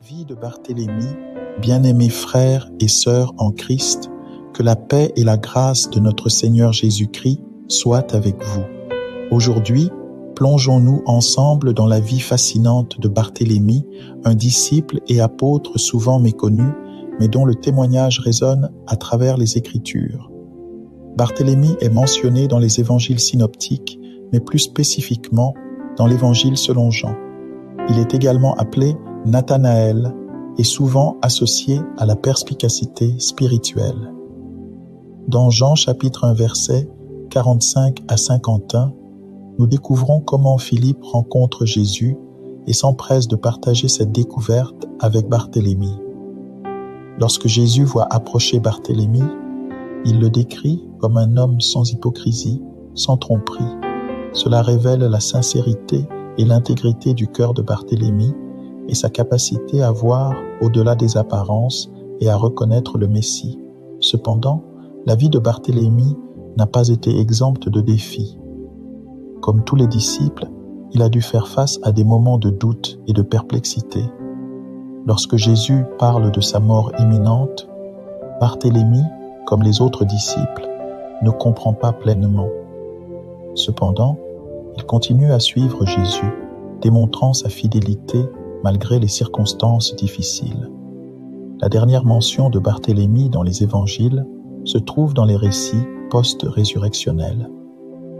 Vie de Barthélemy, bien-aimés frères et sœurs en Christ, que la paix et la grâce de notre Seigneur Jésus-Christ soient avec vous. Aujourd'hui, plongeons-nous ensemble dans la vie fascinante de Barthélemy, un disciple et apôtre souvent méconnu, mais dont le témoignage résonne à travers les Écritures. Barthélemy est mentionné dans les évangiles synoptiques, mais plus spécifiquement dans l'évangile selon Jean. Il est également appelé Nathanaël et souvent associé à la perspicacité spirituelle. Dans Jean chapitre 1 versets 45 à 51, nous découvrons comment Philippe rencontre Jésus et s'empresse de partager cette découverte avec Barthélemy. Lorsque Jésus voit approcher Barthélemy, il le décrit comme un homme sans hypocrisie, sans tromperie. Cela révèle la sincérité et l'intégrité du cœur de Barthélemy et sa capacité à voir au-delà des apparences et à reconnaître le Messie. Cependant, la vie de Barthélemy n'a pas été exempte de défis. Comme tous les disciples, il a dû faire face à des moments de doute et de perplexité. Lorsque Jésus parle de sa mort imminente, Barthélemy, comme les autres disciples, ne comprend pas pleinement. Cependant, il continue à suivre Jésus, démontrant sa fidélité malgré les circonstances difficiles. La dernière mention de Barthélemy dans les évangiles se trouve dans les récits post-résurrectionnels.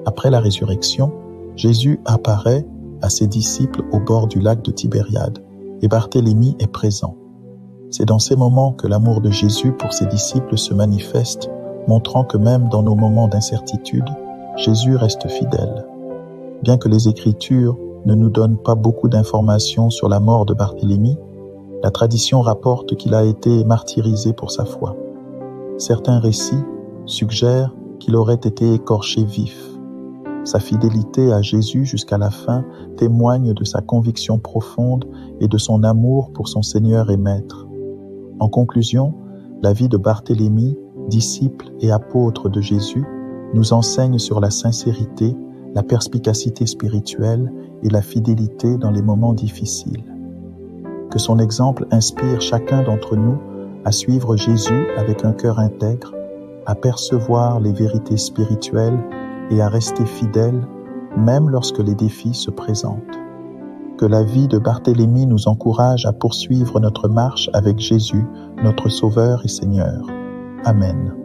Après la résurrection, Jésus apparaît à ses disciples au bord du lac de Tibériade et Barthélemy est présent. C'est dans ces moments que l'amour de Jésus pour ses disciples se manifeste, montrant que même dans nos moments d'incertitude, Jésus reste fidèle. Bien que les Écritures ne nous donnent pas beaucoup d'informations sur la mort de Barthélemy, la tradition rapporte qu'il a été martyrisé pour sa foi. Certains récits suggèrent qu'il aurait été écorché vif. Sa fidélité à Jésus jusqu'à la fin témoigne de sa conviction profonde et de son amour pour son Seigneur et Maître. En conclusion, la vie de Barthélemy, disciple et apôtre de Jésus, nous enseigne sur la sincérité, la perspicacité spirituelle et la fidélité dans les moments difficiles. Que son exemple inspire chacun d'entre nous à suivre Jésus avec un cœur intègre, à percevoir les vérités spirituelles et à rester fidèle même lorsque les défis se présentent. Que la vie de Barthélemy nous encourage à poursuivre notre marche avec Jésus, notre Sauveur et Seigneur. Amen.